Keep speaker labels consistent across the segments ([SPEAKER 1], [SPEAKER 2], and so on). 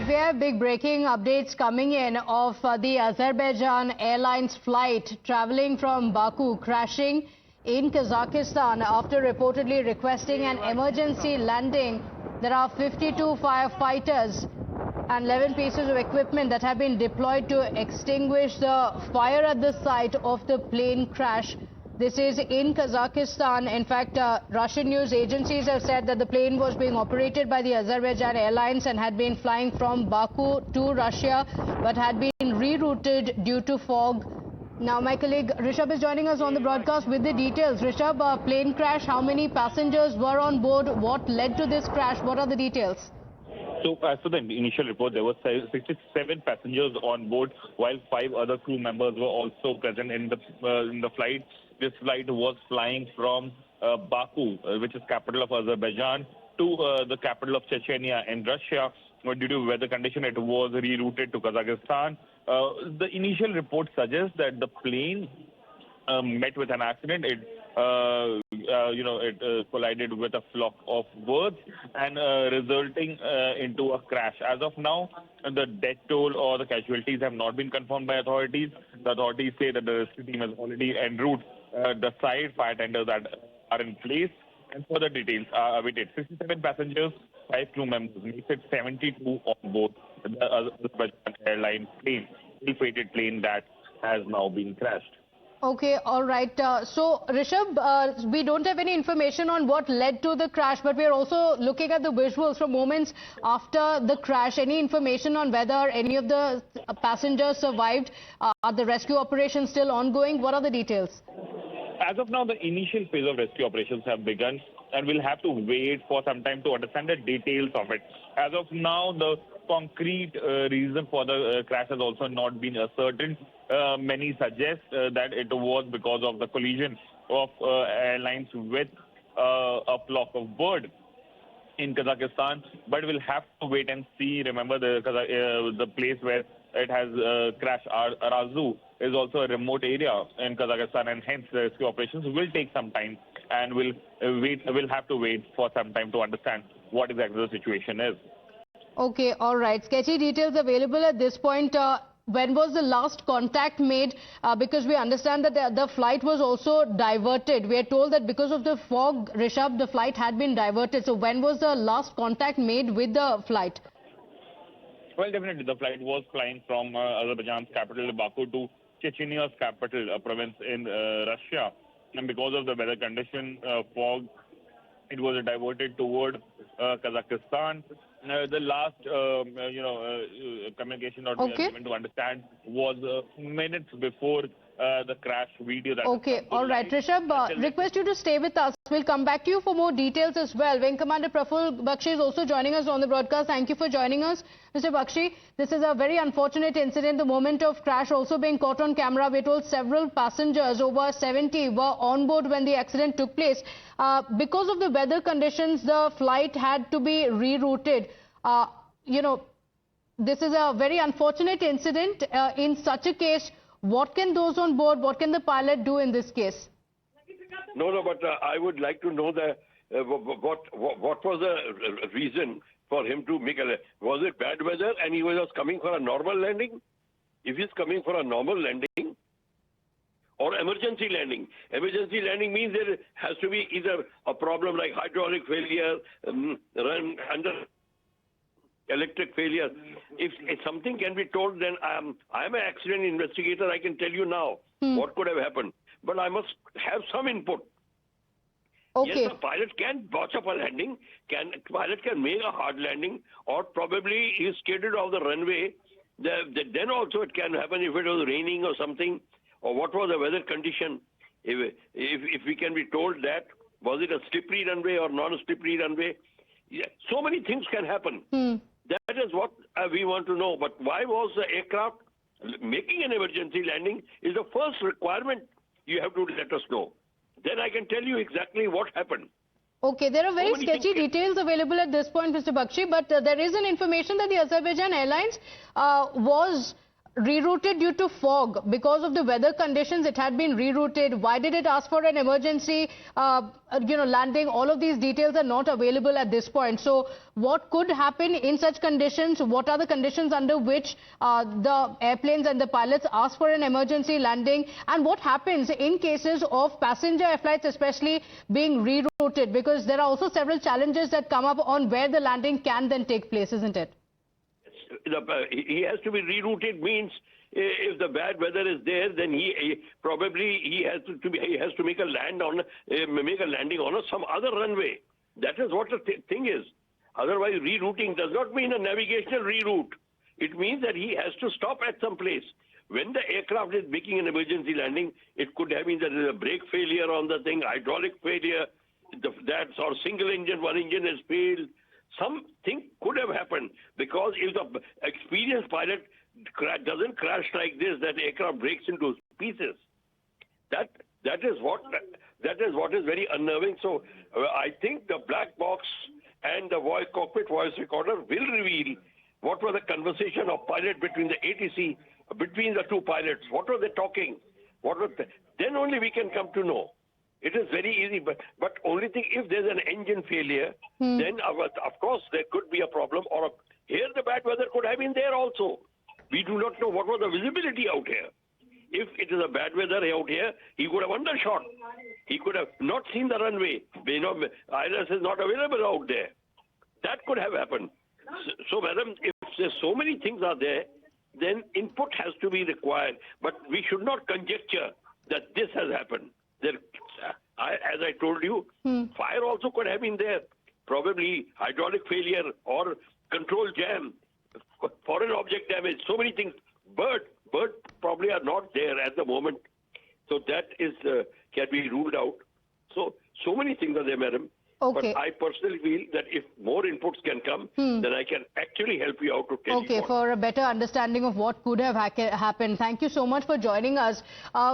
[SPEAKER 1] right, we have big breaking updates coming in of the Azerbaijan Airlines flight traveling from Baku crashing in Kazakhstan after reportedly requesting an emergency landing. There are 52 firefighters and 11 pieces of equipment that have been deployed to extinguish the fire at the site of the plane crash. This is in Kazakhstan. In fact, Russian news agencies have said that the plane was being operated by the Azerbaijan Airlines and had been flying from Baku to Russia, but had been rerouted due to fog. Now, my colleague Rishabh is joining us on the broadcast with the details. Rishabh, plane crash, how many passengers were on board? What led to this crash? What are the details?
[SPEAKER 2] So, as per the initial report, there were 67 passengers on board, while 5 other crew members were also present in the flight. This flight was flying from Baku, which is capital of Azerbaijan, to the capital of Chechnya in Russia. Due to weather condition, it was rerouted to Kazakhstan. The initial report suggests that the plane met with an accident. It collided with a flock of birds and resulting into a crash. As of now, the death toll or the casualties have not been confirmed by authorities. The authorities say that the rescue team has already en route the site. Fire tenders that are in place, and further details are awaited. 67 passengers, 5 crew members, makes it 72 on board the Azerbaijan Airlines plane, ill-fated plane that has now been crashed.
[SPEAKER 1] Okay, all right. So, Rishabh, we don't have any information on what led to the crash, but we are also looking at the visuals from moments after the crash. Any information on whether any of the passengers survived? Are the rescue operations still ongoing? What are the details?
[SPEAKER 2] As of now, the initial phase of rescue operations have begun, and we'll have to wait for some time to understand the details of it. As of now, the concrete reason for the crash has also not been ascertained. Many suggest that it was because of the collision of airlines with a flock of birds in Kazakhstan, but we'll have to wait and see. Remember, the place where it has crashed, Arazu, is also a remote area in Kazakhstan, and hence the rescue operations will take some time, and we'll have to wait for some time to understand what exactly the situation is.
[SPEAKER 1] Okay, all right. Sketchy details available at this point. When was the last contact made? Because we understand that the flight was also diverted. We are told that because of the fog, Rishabh, the flight had been diverted. So when was the last contact made with the flight?
[SPEAKER 2] Well, definitely the flight was flying from Azerbaijan's capital, Baku, to Chechnya's capital, a province in Russia. And because of the weather condition, fog, it was diverted toward Kazakhstan. The last, communication that we are given to understand was minutes before the crash video. That
[SPEAKER 1] okay, all right, Rishabh, request you to stay with us. We'll come back to you for more details as well. Wing Commander Praful Bakshi is also joining us on the broadcast. Thank you for joining us. Mr. Bakshi, this is a very unfortunate incident. The moment of crash also being caught on camera. We're told several passengers, over 70, were on board when the accident took place. Because of the weather conditions, the flight had to be rerouted. This is a very unfortunate incident. In such a case, what can those on board, what can the pilot do in this case?
[SPEAKER 3] No, but I would like to know what was the reason for him to make a... Was it bad weather and he was just coming for a normal landing? If he's coming for a normal landing or emergency landing means there has to be either a problem like hydraulic failure, under electric failure. If something can be told, then I'm an accident investigator. I can tell you now what could have happened. But I must have some input.
[SPEAKER 1] Okay.
[SPEAKER 3] Yes, the pilot can botch up a landing. Pilot can make a hard landing, or probably he's scared of the runway. Then also it can happen if it was raining or something, or what was the weather condition. If we can be told that, was it a slippery runway or non-slippery runway? Yeah, so many things can happen. That is what we want to know. But why was the aircraft making an emergency landing is the first requirement you have to let us know. Then I can tell you exactly what happened.
[SPEAKER 1] Okay, there are very sketchy details available at this point, Mr. Bakshi, but there is an information that the Azerbaijan Airlines was rerouted due to fog. Because of the weather conditions, it had been rerouted. Why did it ask for an emergency, landing? All of these details are not available at this point. So what could happen in such conditions? What are the conditions under which the airplanes and the pilots ask for an emergency landing? And what happens in cases of passenger flights, especially being rerouted? Because there are also several challenges that come up on where the landing can then take place, isn't it?
[SPEAKER 3] He has to be rerouted means if the bad weather is there, then he has to make a landing on some other runway. That is what the thing is. Otherwise, rerouting does not mean a navigational reroute. It means that he has to stop at some place. When the aircraft is making an emergency landing, it could have been that there is a brake failure on the thing, hydraulic failure, or single engine, one engine has failed. Something could have happened, because if the experienced pilot doesn't crash like this, that aircraft breaks into pieces. That is what is very unnerving. So I think the black box and the cockpit voice recorder will reveal what was the conversation of pilot between the ATC, between the two pilots. What were they talking? Then only we can come to know. It is very easy, but only thing, if there's an engine failure, then of course there could be a problem. Or here the bad weather could have been there also. We do not know what was the visibility out here. If it is a bad weather out here, he could have undershot. He could have not seen the runway. ILS is not available out there. That could have happened. So, madam, if there's so many things are there, then input has to be required. But we should not conjecture that this has happened. As I told you, fire also could have been there. Probably hydraulic failure or control jam, foreign object damage, so many things. Bird probably are not there at the moment. So that is can be ruled out. So many things are there, madam.
[SPEAKER 1] Okay.
[SPEAKER 3] But I personally feel that if more inputs can come, then I can actually help you out to tell you.
[SPEAKER 1] Okay, for a better understanding of what could have happened. Thank you so much for joining us.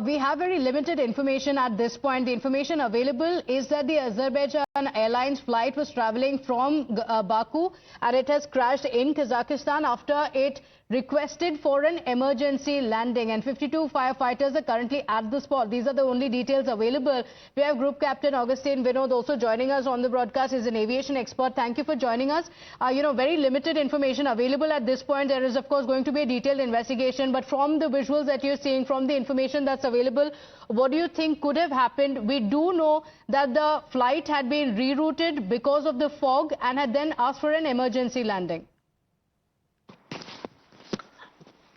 [SPEAKER 1] We have very limited information at this point. The information available is that the Azerbaijan Airlines flight was traveling from Baku, and it has crashed in Kazakhstan after it requested for an emergency landing, and 52 firefighters are currently at the spot. These are the only details available. We have Group Captain Augustine Vinod also joining us on the broadcast. He's an aviation expert. Thank you for joining us. Very limited information available at this point. There is, of course, going to be a detailed investigation, but from the visuals that you're seeing, from the information that's available, what do you think could have happened? We do know that the flight had been rerouted because of the fog and had then asked for an emergency landing.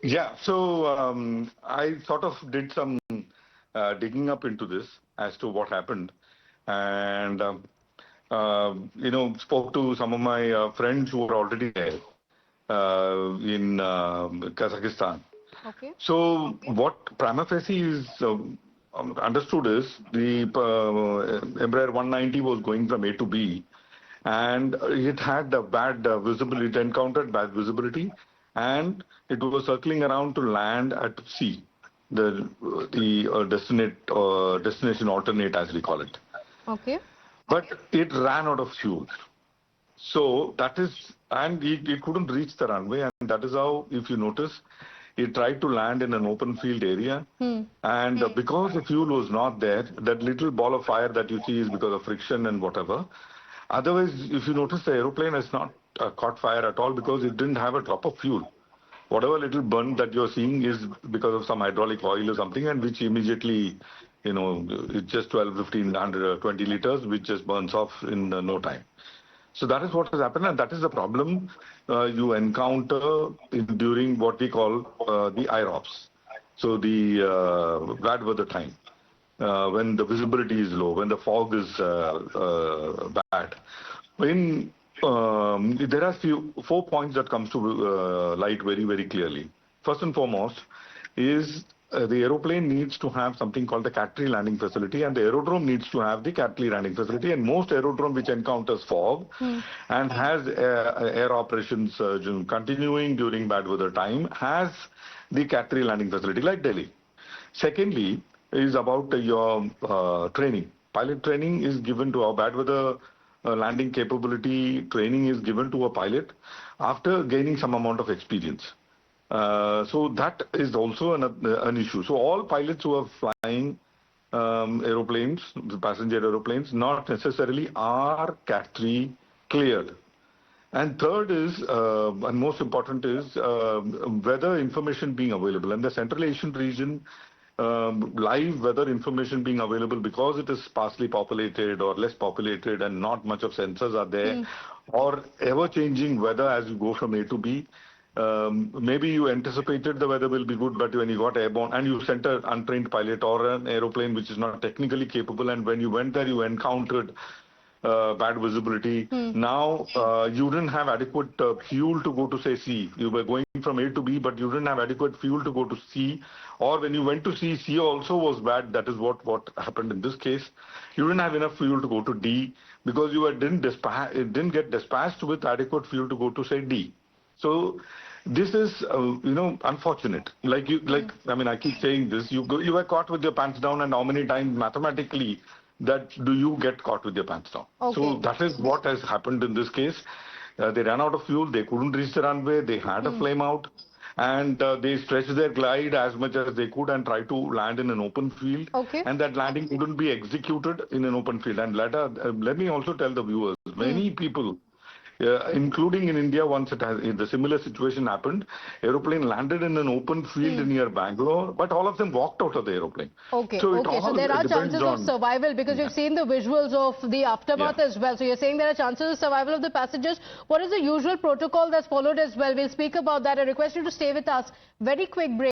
[SPEAKER 4] Yeah, so I sort of did some digging up into this as to what happened, and spoke to some of my friends who were already there in Kazakhstan.
[SPEAKER 1] Okay.
[SPEAKER 4] So what prima facie is understood is the Embraer 190 was going from A to B, and it had a bad visibility. It encountered bad visibility, and it was circling around to land at C, the destination alternate, as we call it.
[SPEAKER 1] Okay.
[SPEAKER 4] But it ran out of fuel. So that is, and it couldn't reach the runway, and that is how, if you notice, it tried to land in an open field area. And because the fuel was not there, that little ball of fire that you see is because of friction and whatever. Otherwise, if you notice, the aeroplane has not caught fire at all because it didn't have a drop of fuel. Whatever little burn that you're seeing is because of some hydraulic oil or something, and which immediately, it's just 12, 15, 100, 20 liters, which just burns off in no time. So that is what has happened, and that is the problem you encounter during what we call the IROPS. So the bad weather time, when the visibility is low, when the fog is bad. There are 4 points that comes to light very, very clearly. First and foremost is the aeroplane needs to have something called the Cat-3 landing facility, and the aerodrome needs to have the Cat-3 landing facility. And most aerodrome which encounters fog and has air operations continuing during bad weather time has the Cat-3 landing facility, like Delhi. Secondly is about your training. Pilot training is given to our bad weather landing capability. Training is given to a pilot after gaining some amount of experience. So that is also an issue. So all pilots who are flying aeroplanes, passenger aeroplanes, not necessarily are Cat 3 cleared. And third is, and most important is, weather information being available. And the Central Asian region, live weather information being available because it is sparsely populated or less populated and not much of sensors are there, or ever-changing weather as you go from A to B. Maybe you anticipated the weather will be good, but when you got airborne and you sent an untrained pilot or an aeroplane which is not technically capable, and when you went there, you encountered bad visibility. Now, you didn't have adequate fuel to go to, say, C. You were going from A to B, but you didn't have adequate fuel to go to C. Or when you went to C, C also was bad. That is what happened in this case. You didn't have enough fuel to go to D because you didn't get dispatched with adequate fuel to go to, say, D. So this is, unfortunate. I mean, I keep saying this. You were caught with your pants down, and how many times mathematically that do you get caught with your pants down?
[SPEAKER 1] Okay.
[SPEAKER 4] So that is what has happened in this case. They ran out of fuel. They couldn't reach the runway. They had a flame out, and they stretched their glide as much as they could and tried to land in an open field.
[SPEAKER 1] Okay.
[SPEAKER 4] And that landing couldn't be executed in an open field. And let me also tell the viewers, many people, including in India, once the similar situation happened, aeroplane landed in an open field near Bangalore, but all of them walked out of the aeroplane.
[SPEAKER 1] Okay,
[SPEAKER 4] so
[SPEAKER 1] so there are chances of survival because you've seen the visuals of the aftermath as well. So you're saying there are chances of survival of the passengers. What is the usual protocol that's followed as well? We'll speak about that. I request you to stay with us. Very quick break.